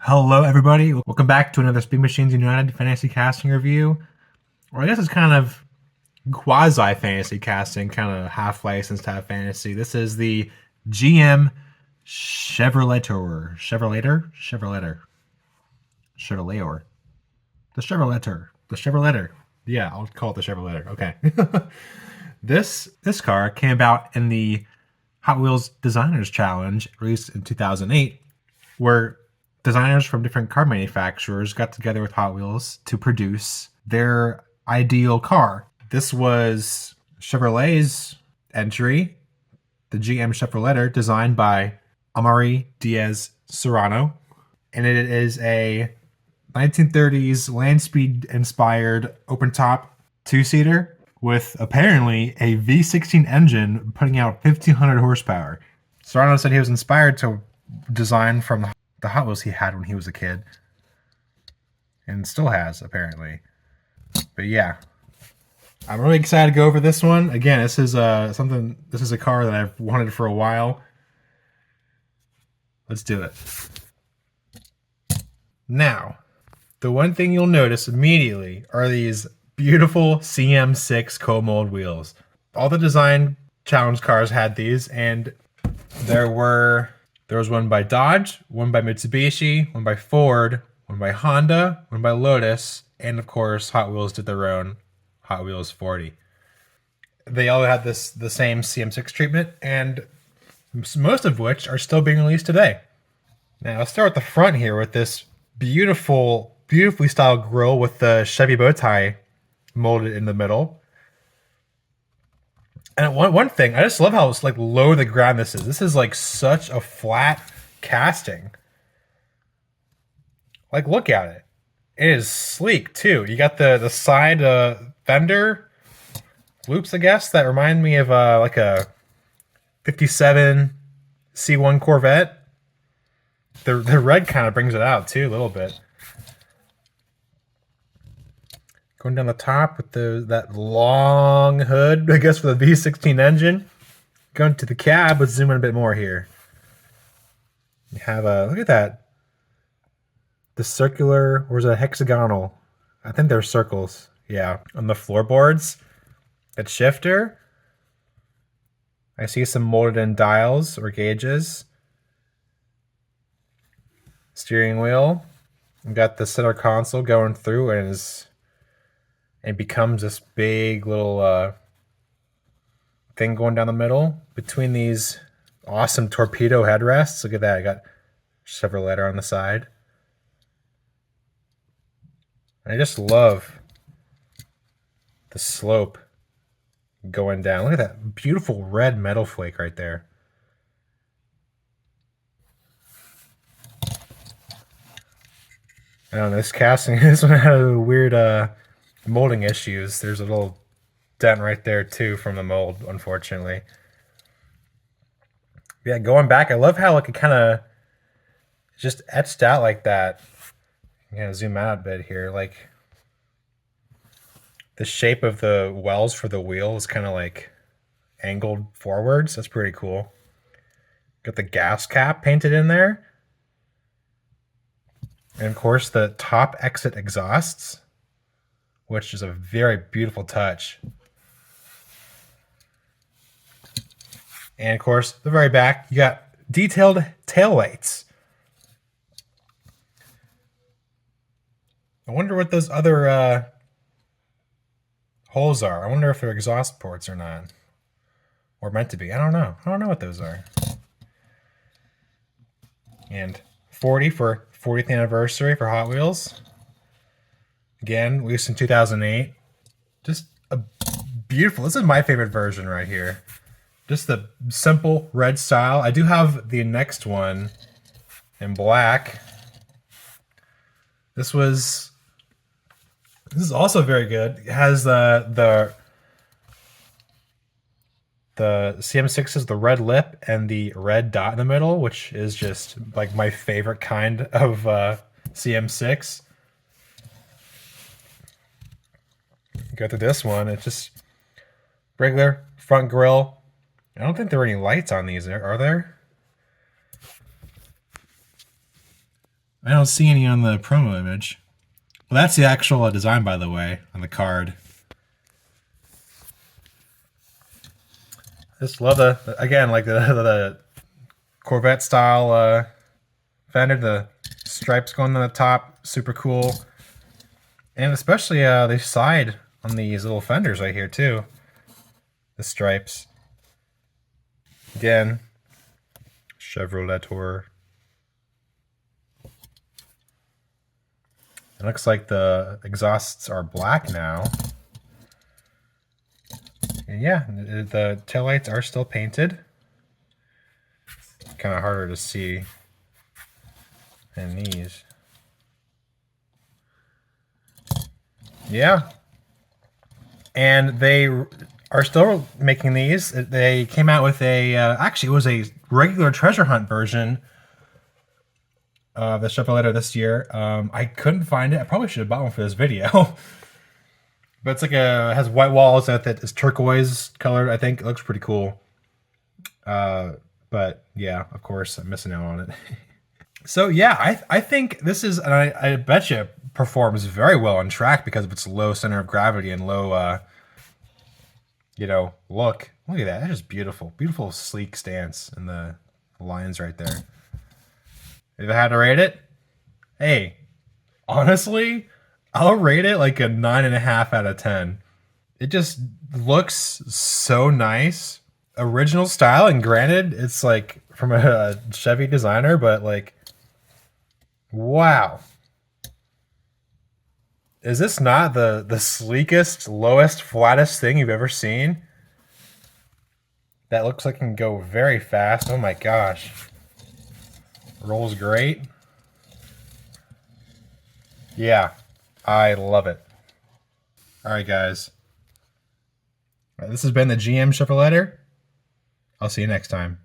Hello, everybody. Welcome back to another Speed Machines United fantasy casting review. Or I guess it's kind of quasi fantasy casting, kind of half licensed, half fantasy. This is the GM Chevroletor. Chevroletor. The Chevroletor. Yeah, I'll call it the Chevroletor. Okay. This car came about in the Hot Wheels Designers Challenge, released in 2008, where designers from different car manufacturers got together with Hot Wheels to produce their ideal car. This was Chevrolet's entry, the GM Chevroletor, designed by Amari Diaz Serrano, and it is a 1930s land speed inspired open top two-seater with apparently a V16 engine putting out 1,500 horsepower. Serrano said he was inspired to design from the Hot Wheels he had when he was a kid, and still has, apparently. But yeah, I'm really excited to go over this one. Again, this is This is a car that I've wanted for a while. Let's do it. Now, the one thing you'll notice immediately are these beautiful CM6 co-mold wheels. All the design challenge cars had these, and there was one by Dodge, one by Mitsubishi, one by Ford, one by Honda, one by Lotus, and of course Hot Wheels did their own Hot Wheels 40. They all had the same CM6 treatment, and most of which are still being released today. Now let's start with the front here with this beautifully styled grille with the Chevy bow tie molded in the middle. And one thing, I just love how it's like low to the ground this is. This is like such a flat casting. Like, look at it. It is sleek too. You got the side fender loops, I guess, that remind me of like a 57 C1 Corvette. The red kind of brings it out too a little bit. Going down the top with that long hood, I guess, for the V16 engine. Going to the cab, let's zoom in a bit more here. You have look at that. The circular, or is it a hexagonal? I think they're circles. Yeah, on the floorboards. That shifter. I see some molded in dials or gauges. Steering wheel. We got the center console going through and becomes this big little thing going down the middle between these awesome torpedo headrests. Look at that. I got Chevroletor on the side. I just love the slope going down. Look at that beautiful red metal flake right there. I don't know, this casting, this one had a weird molding issues. There's a little dent right there too from the mold, unfortunately. Yeah, going back, I love how like it kind of just etched out like that. I'm gonna zoom out a bit here. Like the shape of the wells for the wheel is kind of like angled forwards. That's pretty cool. Got the gas cap painted in there. And of course the top exit exhausts, which is a very beautiful touch. And of course, the very back, you got detailed taillights. I wonder what those other holes are. I wonder if they're exhaust ports or not. Or meant to be. I don't know. I don't know what those are. And 40 for 40th anniversary for Hot Wheels. Again, released in 2008. Just a beautiful, this is my favorite version right here. Just the simple red style. I do have the next one in black. This is also very good. It has the CM6 is the red lip and the red dot in the middle, which is just like my favorite kind of CM6. Go through this one. It's just regular front grille. I don't think there are any lights on these, are there? I don't see any on the promo image. Well, that's the actual design, by the way, on the card. I just love again, like the Corvette style fender, the stripes going on the top, super cool. And especially the side on these little fenders right here too. The stripes. Again, Chevroletor. It looks like the exhausts are black now. And yeah, the taillights are still painted. Kind of harder to see than these. Yeah. And they are still making these. They came out with a, actually, it was a regular treasure hunt version of the Chevroletor this year. I couldn't find it. I probably should have bought one for this video. But it's like it has white walls that is turquoise colored, I think. It looks pretty cool. But yeah, of course, I'm missing out on it. So yeah, I think this is, and I bet you it performs very well on track because of its low center of gravity and low, look. Look at that. That's just beautiful. Beautiful, sleek stance and the lines right there. If I had to rate it, hey, honestly, I'll rate it like a 9.5 out of 10. It just looks so nice. Original style, and granted, it's like from a Chevy designer, but like, wow. Is this not the sleekest, lowest, flattest thing you've ever seen? That looks like it can go very fast. Oh my gosh. Rolls great. Yeah, I love it. All right, guys. This has been the GM Chevroletor. I'll see you next time.